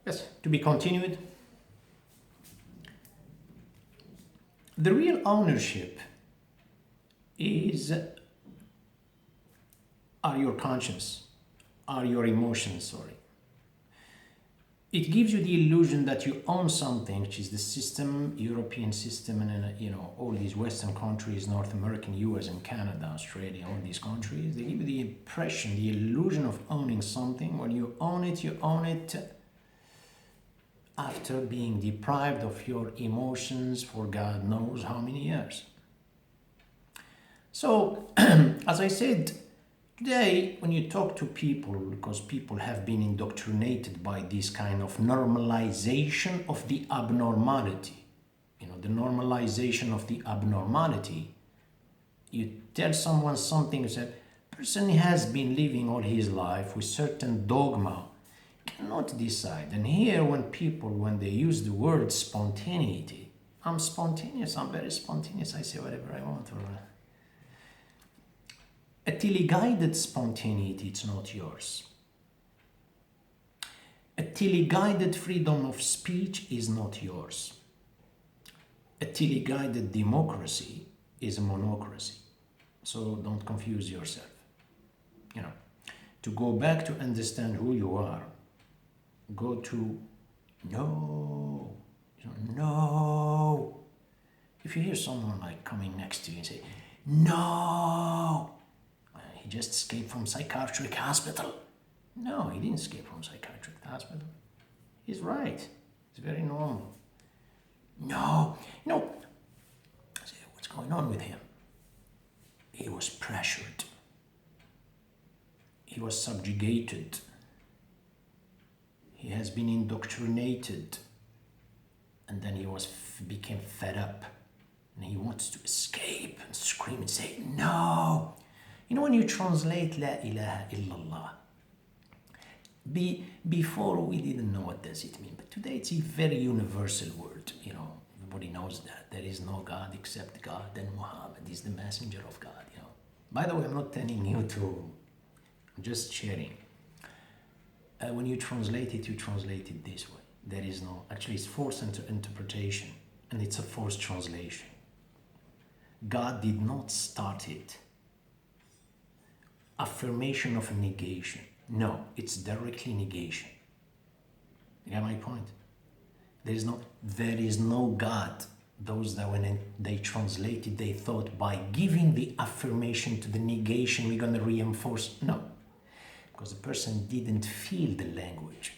Yes, to be continued. The real ownership is are your conscience, are your emotions, sorry. It gives you the illusion that you own something, which is the system, European system, and all these Western countries, North American, US and Canada, Australia, all these countries, they give you the impression, the illusion of owning something. When you own it after being deprived of your emotions for God knows how many years. So, as I said, today, when you talk to people, because people have been indoctrinated by this kind of normalization of the abnormality, the normalization of the abnormality, you tell someone something, that person has been living all his life with certain dogma, cannot decide. And here, when they use the word spontaneity, I'm spontaneous, I'm very spontaneous, I say whatever I want. A teleguided spontaneity, it's not yours. A teleguided freedom of speech is not yours. A teleguided democracy is a monocracy. So don't confuse yourself. To go back to understand who you are, go to no. No. If you hear someone like coming next to you and say, no, he just escaped from psychiatric hospital. No, he didn't escape from psychiatric hospital. He's right. It's very normal. No, what's going on with him? He was pressured. He was subjugated. He has been indoctrinated. And then he became fed up. And he wants to escape and scream and say, no. When you translate La ilaha illallah, before we didn't know what does it mean, but today it's a very universal word. Everybody knows that. There is no God except God, and Muhammad is the messenger of God. By the way, I'm not telling you to, I'm just sharing. When you translate it this way. There is no, actually it's forced interpretation, and it's a forced translation. God did not start it. Affirmation of a negation. No, it's directly negation. You get my point? There is no God. Those that when they translated, they thought by giving the affirmation to the negation, we're going to reinforce. No, because the person didn't feel the language.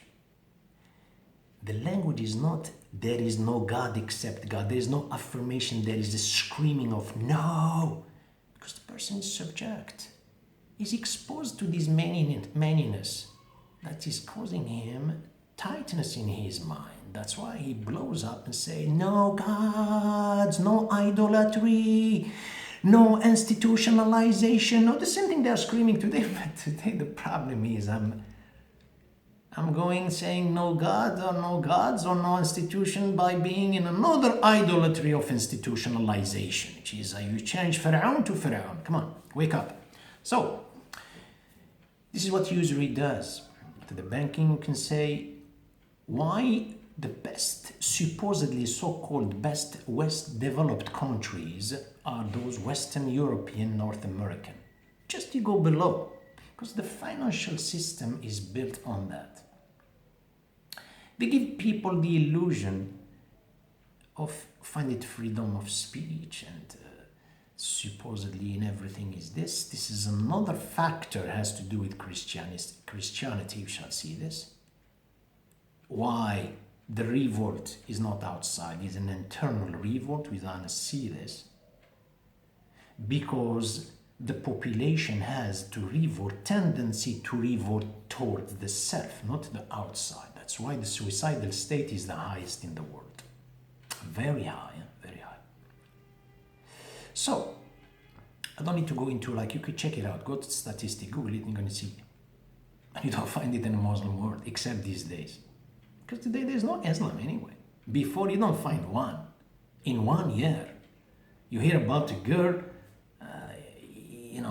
The language is not, there is no God except God. There is no affirmation. There is a screaming of no, because the person is subject. He's exposed to this maniness that is causing him tightness in his mind. That's why he blows up and say, no gods, no idolatry, no institutionalization. No, the same thing they're screaming today. But today the problem is I'm going saying no God or no gods or no institution by being in another idolatry of institutionalization, which is you change Pharaoh to Pharaoh. Come on, wake up. So, this is what usury does. To the banking, you can say, why the best, supposedly so-called best West developed countries are those Western European, North American. Just you go below, because the financial system is built on that. They give people the illusion of finite freedom of speech and supposedly in everything is this. This is another factor, has to do with Christianity, you shall see this. Why the revolt is not outside, is an internal revolt, we're gonna see this. Because the population has to revolt, tendency to revolt towards the self, not the outside. That's why the suicidal state is the highest in the world. Very high, very high. So, I don't need to go into, you could check it out, go to statistic, Google it, and you're going to see. And you don't find it in the Muslim world, except these days. Because today there's no Islam anyway. Before, you don't find one. In 1 year, you hear about a girl,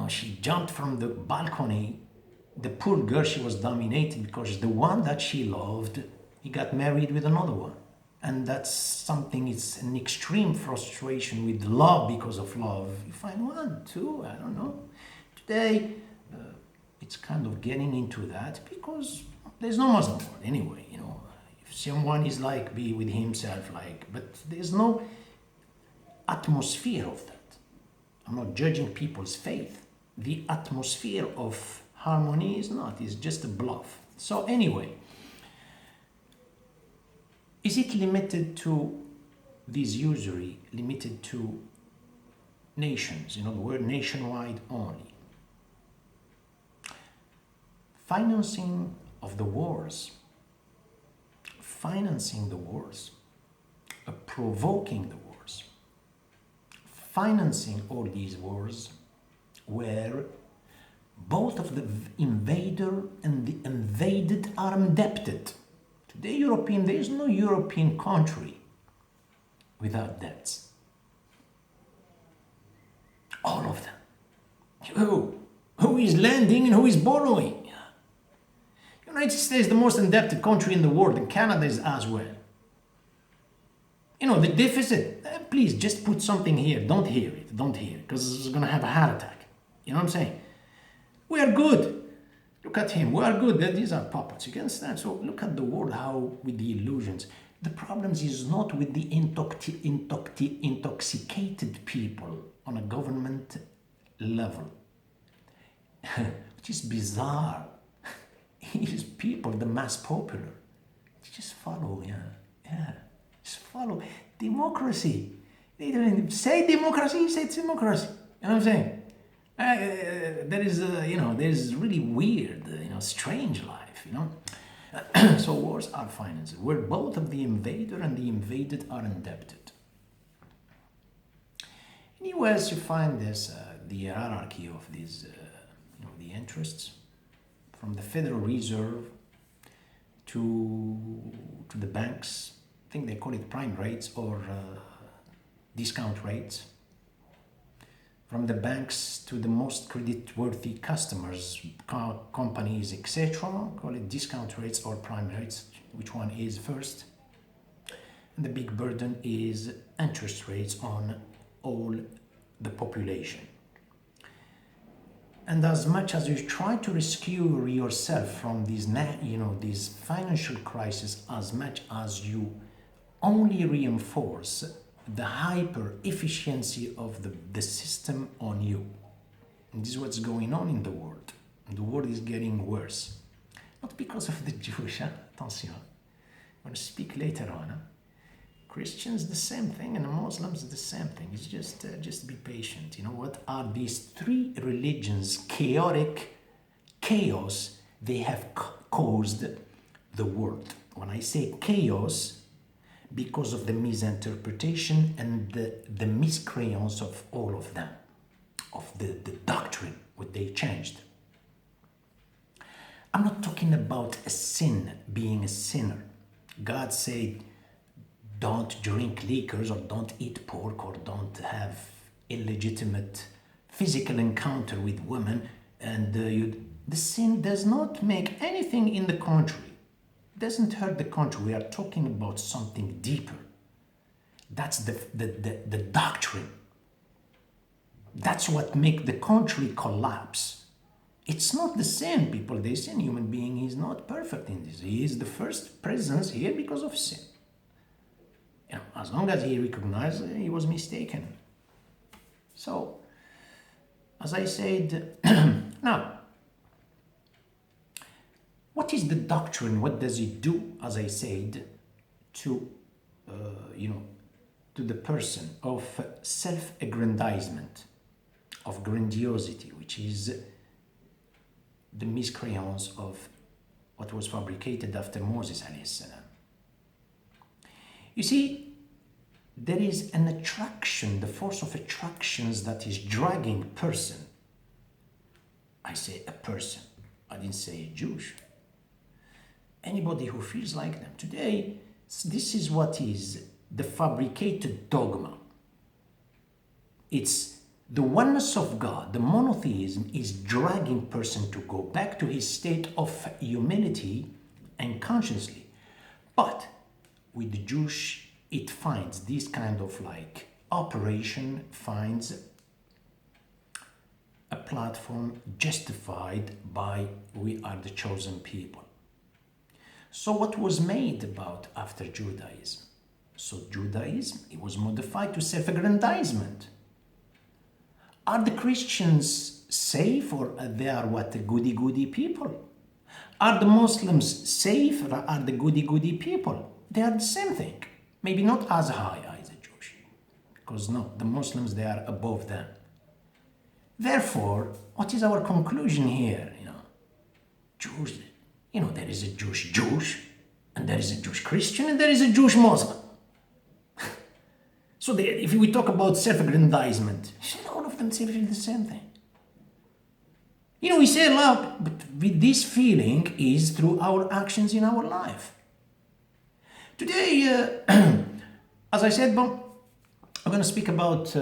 she jumped from the balcony. The poor girl, she was dominated because the one that she loved he got married with another one. And that's something, it's an extreme frustration with love. Because of love, you find one, two, I don't know. Today, it's kind of getting into that because there's no Muslim world anyway, you know. If someone is like, be with himself, like, but there's no atmosphere of that. I'm not judging people's faith. The atmosphere of harmony is not, it's just a bluff. So anyway, is it limited to this usury, limited to nations, in other words, nationwide only? Financing of the wars, financing the wars, provoking the wars, financing all these wars where both of the invader and the invaded are indebted. Today, there is no European country without debts. All of them. Who is lending and who is borrowing? United States is the most indebted country in the world, and Canada is as well. You know, the deficit, please just put something here. Don't hear it, because it's going to have a heart attack. You know what I'm saying? We are good. Look at him, we are good. These are puppets, you can understand? So look at the world, how with the illusions. The problems is not with the intoxicated people on a government level, which is bizarre. Is people, the mass popular, just follow, just follow democracy. They don't say democracy, say it's democracy. You know what I'm saying? There's really weird, strange life, So wars are financed, where both of the invader and the invaded are indebted. In the US, you find this, the hierarchy of these, the interests, from the Federal Reserve to the banks. I think they call it prime rates or discount rates. From the banks to the most credit-worthy customers, companies, etc., call it discount rates or prime rates. Which one is first? And the big burden is interest rates on all the population. And as much as you try to rescue yourself from these, these financial crisis, as much as you only reinforce the hyper efficiency of the system on you. And this is what's going on in the world. The world is getting worse. Not because of the Jewish, attention. I'm going to speak later on. Christians, the same thing, and the Muslims, the same thing. It's just be patient. You know what are these three religions? Chaotic chaos. They have caused the world. When I say chaos, because of the misinterpretation and the miscreance of all of them, of the doctrine, what they changed. I'm not talking about a sin, being a sinner. God said, don't drink liquors, or don't eat pork, or don't have illegitimate physical encounter with women, and the sin does not make anything in the country. It doesn't hurt the country. We are talking about something deeper. That's the doctrine. That's what makes the country collapse. It's not the sin, people. They sin. Human being is not perfect in this. He is the first presence here because of sin. As long as he recognized he was mistaken. So, as I said, now, what is the doctrine? What does it do, as I said, to, to the person of self-aggrandizement, of grandiosity, which is the miscreance of what was fabricated after Moses alayhi salam. You see, there is an attraction, the force of attractions that is dragging a person. I say a person, I didn't say Jewish. Anybody who feels like them. Today, this is what is the fabricated dogma. It's the oneness of God, the monotheism is dragging person to go back to his state of humility and consciously But with the Jewish, it finds this kind of like operation finds a platform justified by we are the chosen people. So what was made about after Judaism? So Judaism, it was modified to self-aggrandizement. Are the Christians safe, or they are what, the goody-goody people? Are the Muslims safe, or are the goody-goody people? They are the same thing. Maybe not as high as the Jewish, because no, the Muslims, they are above them. Therefore, what is our conclusion here? Jews, there is a Jewish, and there is a Jewish Christian, and there is a Jewish Muslim. So if we talk about self-aggrandizement, all of them say the same thing. We say a lot, but with this feeling is through our actions in our life. Today, as I said, I'm going to speak about,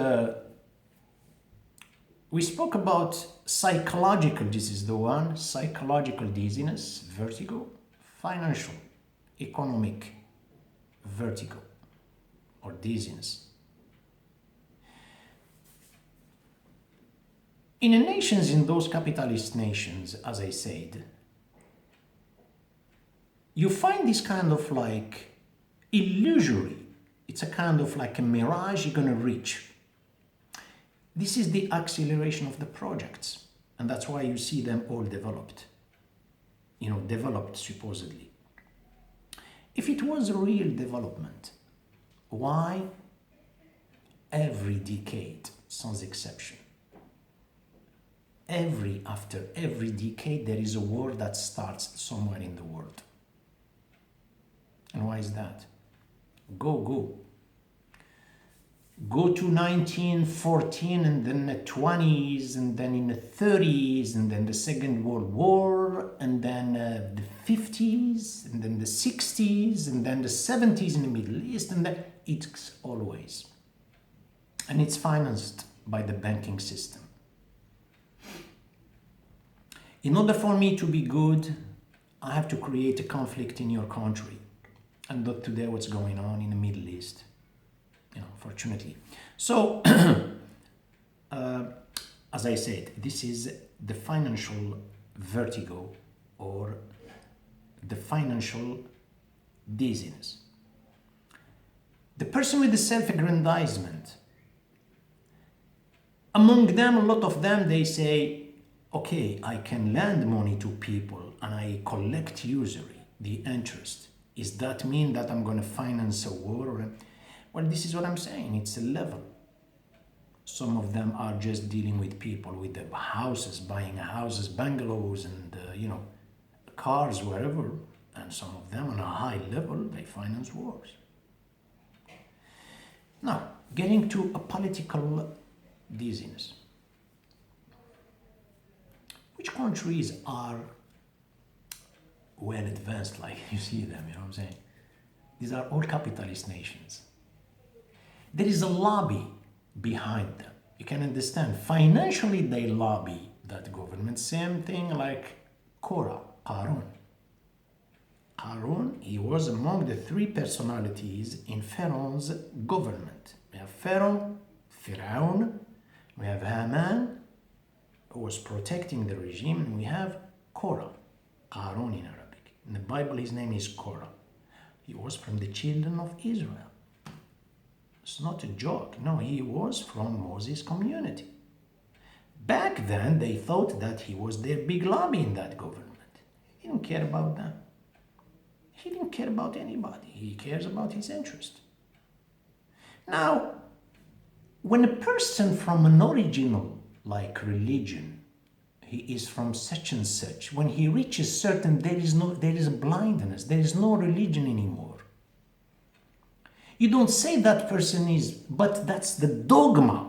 we spoke about psychological, this is the one, psychological dizziness, vertigo, financial, economic vertigo or dizziness. In the nations, in those capitalist nations, as I said, you find this kind of like illusory. It's a kind of like a mirage you're going to reach. This is the acceleration of the projects. And that's why you see them all developed. Developed supposedly. If it was a real development, why every decade, sans exception, after every decade, there is a war that starts somewhere in the world? And why is that? Go to 1914, and then the 20s, and then in the 30s, and then the Second World War, and then the 50s, and then the 60s, and then the 70s in the Middle East, and then it's always. And it's financed by the banking system. In order for me to be good, I have to create a conflict in your country. And not today what's going on in the Middle East, fortunately. So, as I said, this is the financial vertigo or the financial dizziness. The person with the self-aggrandizement, among them, a lot of them, they say, okay, I can lend money to people and I collect usury, the interest. Does that mean that I'm going to finance a war? Well, this is what I'm saying. It's a level. Some of them are just dealing with people with the houses, buying houses, bungalows, and cars wherever. And some of them on a high level, they finance wars. Now, getting to a political dizziness. Which countries are well advanced, like you see them, you know what I'm saying? These are all capitalist nations. There is a lobby behind them. You can understand. Financially, they lobby that government. Same thing like Qarun. Qarun, he was among the three personalities in Pharaoh's government. We have Pharaoh, we have Haman, who was protecting the regime, and we have Qarun in Arabic. In the Bible, his name is Korah. He was from the children of Israel. It's not a joke. No, he was from Moses' community. Back then, they thought that he was their big lobby in that government. He didn't care about them. He didn't care about anybody. He cares about his interest. Now, when a person from an original, like religion, he is from such and such, when he reaches certain, there is a blindness, there is no religion anymore. You don't say that person is, but that's the dogma.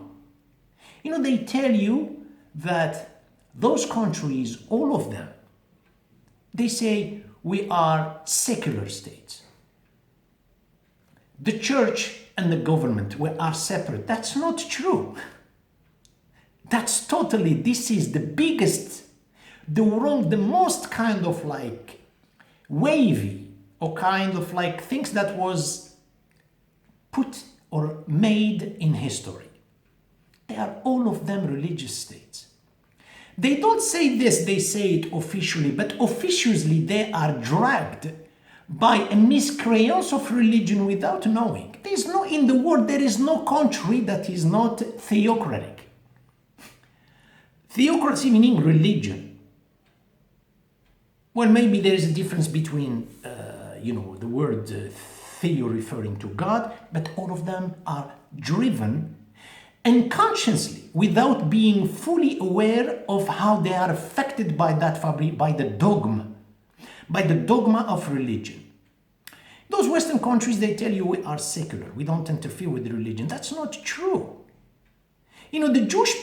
They tell you that those countries, all of them, they say we are secular states. The church and the government are separate. That's not true. That's totally, this is the biggest, the most kind of like wavy or kind of like things that was put or made in history. They are all of them religious states. They don't say this, they say it officially, but officiously they are dragged by a miscreance of religion without knowing. There is no, in the world, there is no country that is not theocratic. Theocracy meaning religion. Well, maybe there is a difference between, the word theo referring to God, but all of them are driven unconsciously, without being fully aware of how they are affected by that fabric, by the dogma of religion. Those Western countries, they tell you we are secular, we don't interfere with religion. That's not true. The Jewish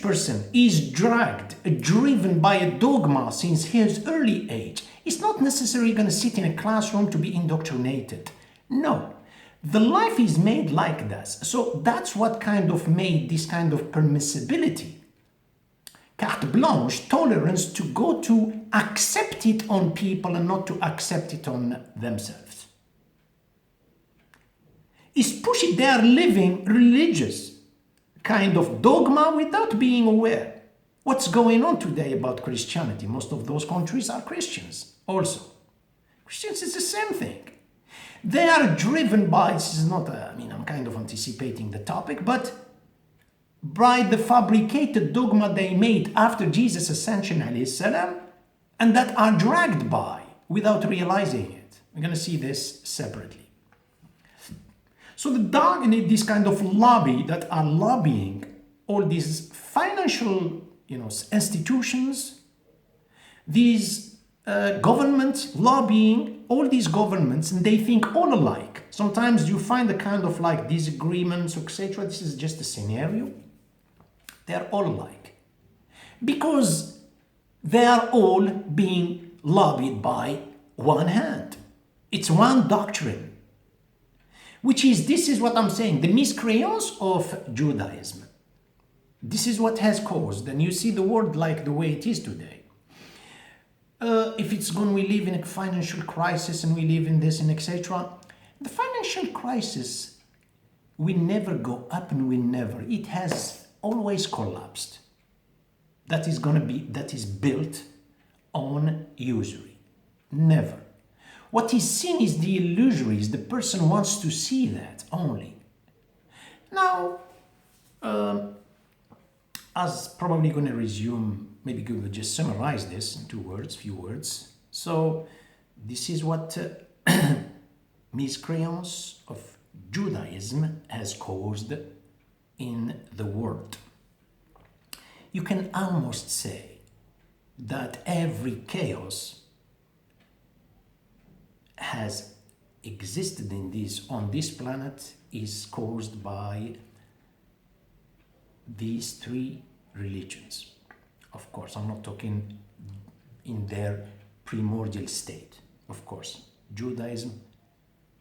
person is driven by a dogma since his early age. He's not necessarily going to sit in a classroom to be indoctrinated. No. The life is made like this. So that's what kind of made this kind of permissibility, carte blanche, tolerance to go to accept it on people and not to accept it on themselves. Is pushing their living religious kind of dogma without being aware. What's going on today about Christianity? Most of those countries are Christians also. Christians is the same thing. They are driven by, this is not, I'm kind of anticipating the topic, but by the fabricated dogma they made after Jesus' ascension, ﷺ, and that are dragged by without realizing it. We're going to see this separately. So this kind of lobby that are lobbying all these financial, institutions, these governments lobbying all these governments, and they think all alike. Sometimes you find a kind of like disagreements, etc. This is just a scenario. They are all alike because they are all being lobbied by one hand. It's one doctrine, this is what I'm saying, the miscreance of Judaism. This is what has caused, and you see the world like the way it is today. If it's going, we live in a financial crisis and we live in this and etc. The financial crisis will never go up and it has always collapsed. That is built on usury. Never. What is seen is the illusory, the person wants to see that only. Now, as probably going to resume, maybe we will just summarize this in few words. So this is what miscreance of Judaism has caused in the world. You can almost say that every chaos has existed on this planet is caused by these three religions. Of course, I'm not talking in their primordial state. Of course, Judaism,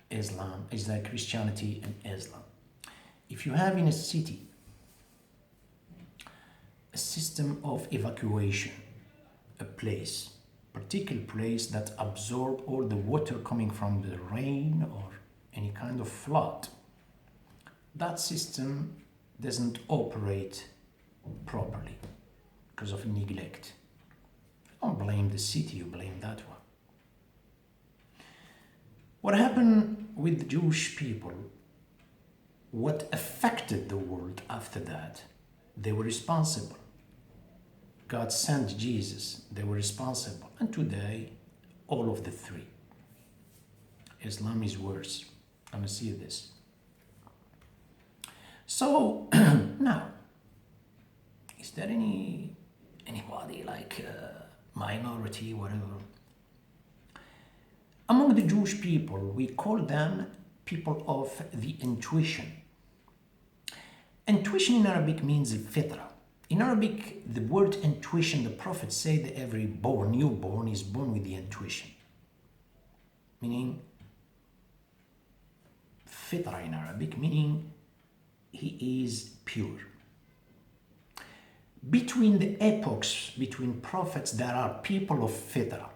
Islam, Israel, Christianity, and Islam. If you have in a city a system of evacuation, a particular place that absorbs all the water coming from the rain or any kind of flood, that system doesn't operate properly because of neglect. You don't blame the city, you blame that one. What happened with the Jewish people, what affected the world after that, they were responsible. God sent Jesus, they were responsible. And today, all of the three. Islam is worse. I'm going to see this. So, now, is there anybody like minority, whatever? Among the Jewish people, we call them people of the intuition. Intuition in Arabic means fitra. In Arabic, the word intuition, the prophets say that every newborn is born with the intuition. Meaning, fitra in Arabic, meaning he is pure. Between the epochs, between prophets, there are people of fitra.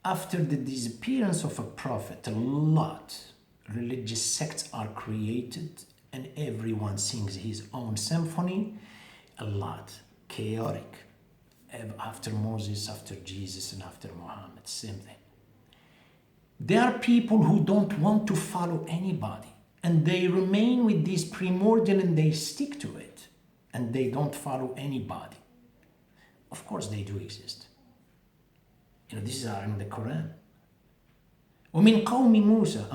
After the disappearance of a prophet, a lot religious sects are created and everyone sings his own symphony. A lot chaotic. After Moses, after Jesus, and after Muhammad, same thing. There are people who don't want to follow anybody and they remain with this primordial and they stick to it and they don't follow anybody. Of course they do exist. These are in the Quran. ومن قوم موسى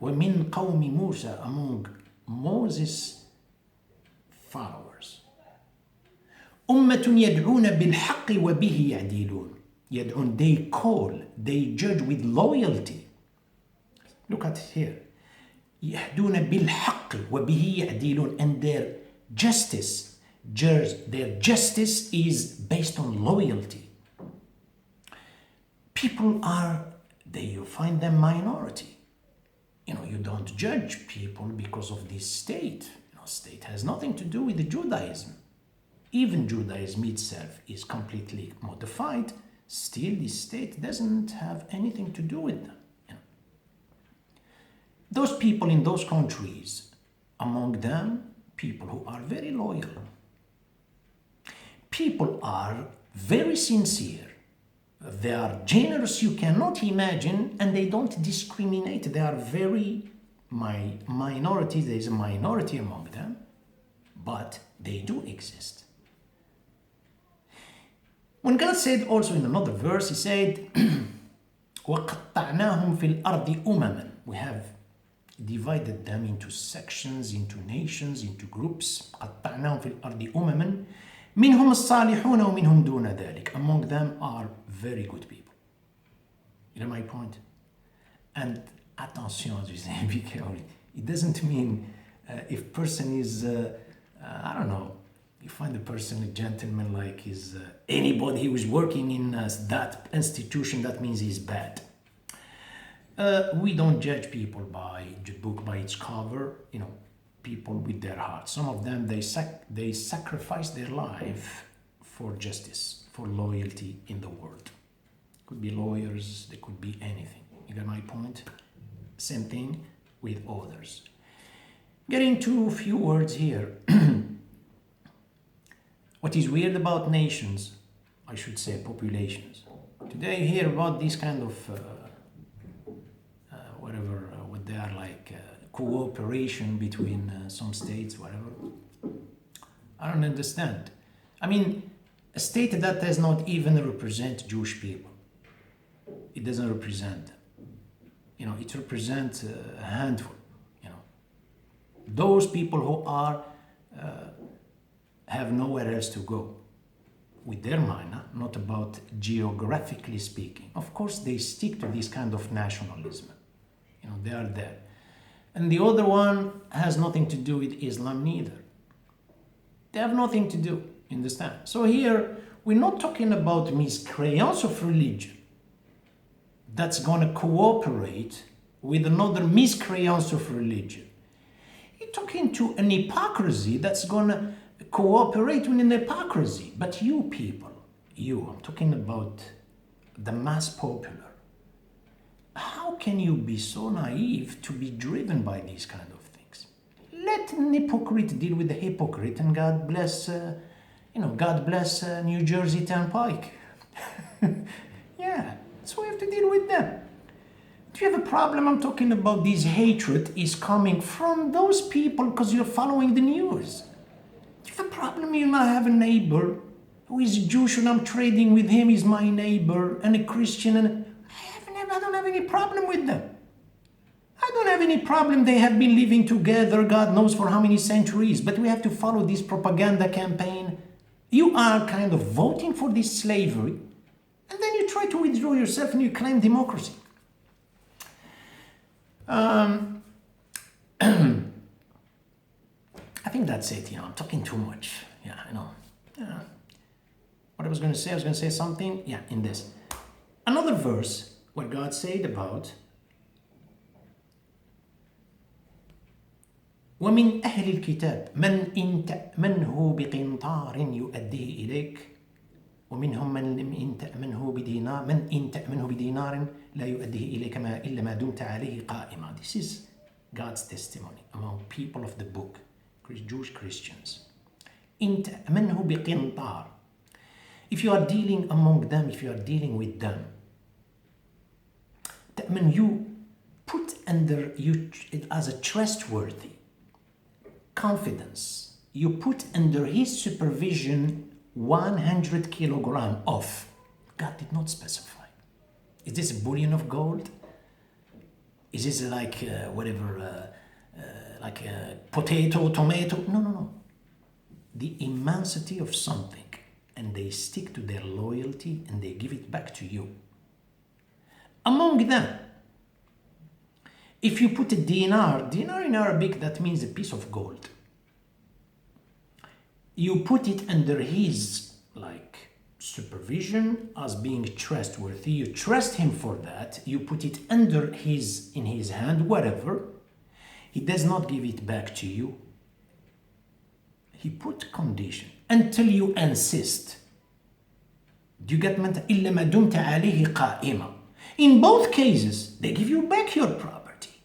ومن قوم موسى among Moses' followers. أمة يدعون بالحق وبه يعدلون. يدعون, they call, they judge with loyalty. Look at it here. يهدون بالحق وبه يعدلون, and their justice is based on loyalty. People are, you find them minority. You don't judge people because of this state. State has nothing to do with the Judaism. Even Judaism itself is completely modified. Still, this state doesn't have anything to do with them. Those people in those countries, among them, people who are very loyal. People are very sincere. They are generous, you cannot imagine, and they don't discriminate. They are very minorities. There is a minority among them, but they do exist. When God said also in another verse, He said, وَقَطَّعْنَاهُمْ فِي الْأَرْضِ أُمَمًا. We have divided them into sections, into nations, into groups. قَطَّعْنَاهُمْ فِي الْأَرْضِ أُمَمًا مِنْهُمْ الصَّالِحُونَ وَمِنْهُمْ دُونَ ذَلِكَ. Among them are very good people. You know my point? And attention, as we say, be careful. It doesn't mean if person is, I don't know, you find a person, a gentleman, like is anybody who is working in that institution, that means he's bad. We don't judge people by the book, by its cover, people with their heart. Some of them, they sacrifice their life for justice, for loyalty in the world. Could be lawyers, they could be anything. You get my point? Same thing with others. Getting to a few words here. What is weird about nations, I should say populations. Today you hear about this kind of what they are like, cooperation between some states, whatever. I don't understand. I mean, a state that does not even represent Jewish people. It doesn't represent them. It represents a handful. Those people who are have nowhere else to go with their mind, not about geographically speaking. Of course, they stick to this kind of nationalism. They are there. And the other one has nothing to do with Islam neither. They have nothing to do, understand? So here, we're not talking about miscreance of religion that's going to cooperate with another miscreance of religion. You're talking to an hypocrisy that's going to cooperate with an hypocrisy. But you people, I'm talking about the mass popular. How can you be so naive to be driven by these kind of things? Let an hypocrite deal with the hypocrite, and God bless, God bless New Jersey Turnpike. Yeah, so we have to deal with them. Do you have a problem? I'm talking about this hatred is coming from those people because you're following the news. Do you have a problem? You might have a neighbor who is Jewish and I'm trading with him, he's my neighbor, and a Christian, and I don't have any problem with them. I don't have any problem. They have been living together, God knows for how many centuries, but we have to follow this propaganda campaign. You are kind of voting for this slavery, and then you try to withdraw yourself and you claim democracy. I think that's it. I'm talking too much. Yeah, I know. Yeah. What I was going to say something. Yeah, in this. Another verse where God said about ومن أهل الكتاب من إن تأمنه بقنطار يؤديه إليك ومنهم من إن تأمنه بدينار إن تأمنه بدينار لا يؤديه إليك إلا ما دمت عليه قائما. This is God's testimony among people of the book, Jewish Christians. إن تأمنه بقنطار. If you are dealing among them, if you are dealing with them, تأمن, you put under you as a trustworthy confidence. You put under his supervision 100 kilogram of. God did not specify. Is this a bullion of gold? Is this like like a potato, tomato? No, no, no. The immensity of something, and they stick to their loyalty and they give it back to you. Among them, if you put a dinar in Arabic, that means a piece of gold. You put it under his supervision as being trustworthy. You trust him for that. You put it under in his hand, whatever. He does not give it back to you. He put condition until you insist. Do you get mental? إلا ما دمت عليه قائمة. In both cases, they give you back your property.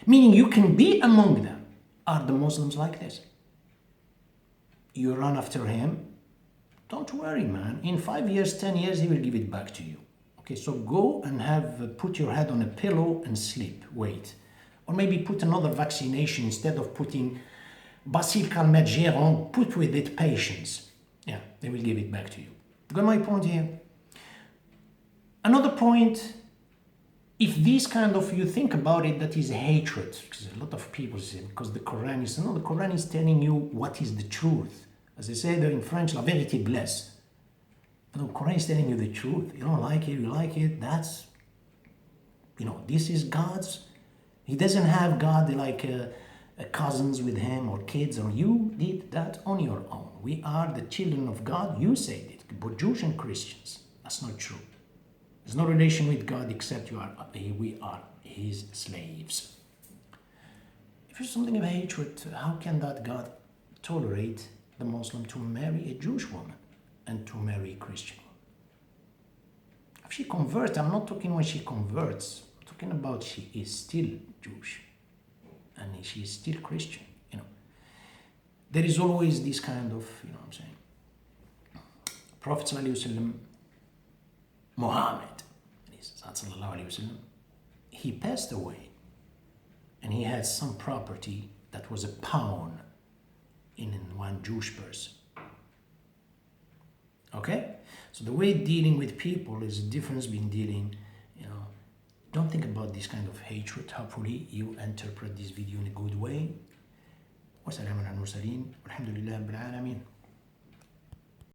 Meaning you can be among them. Are the Muslims like this? You run after him. Don't worry, man. In 5 years, 10 years, he will give it back to you. Okay, so go and put your head on a pillow and sleep. Wait. Or maybe put another vaccination instead of putting Bacille Calmette Géron, put with it patience. Yeah, they will give it back to you. Got my point here? Another point, if this kind of, you think about it, that is hatred, because a lot of people say, because the Quran is, no, the Quran is telling you what is the truth. As they say in French, la vérité blesse. No, the Quran is telling you the truth. You don't like it, you like it, that's, this is God's. He doesn't have God like cousins with him or kids, or you did that on your own. We are the children of God, you said it, but Jews and Christians. That's not true. There's no relation with God except we are his slaves. If there's something of hatred, how can that God tolerate the Muslim to marry a Jewish woman and to marry a Christian woman? If she converts, I'm not talking when she converts, I'm talking about she is still Jewish and she is still Christian, There is always this kind of, what I'm saying. Prophet Sallallahu Alaihi Wasallam, Muhammad, he passed away and he had some property that was a pawn in one Jewish person. Okay? So the way dealing with people is a difference between dealing, don't think about this kind of hatred. Hopefully you interpret this video in a good way. Wassalamu ala al-mursalin. Alhamdulillah rabbil alamin.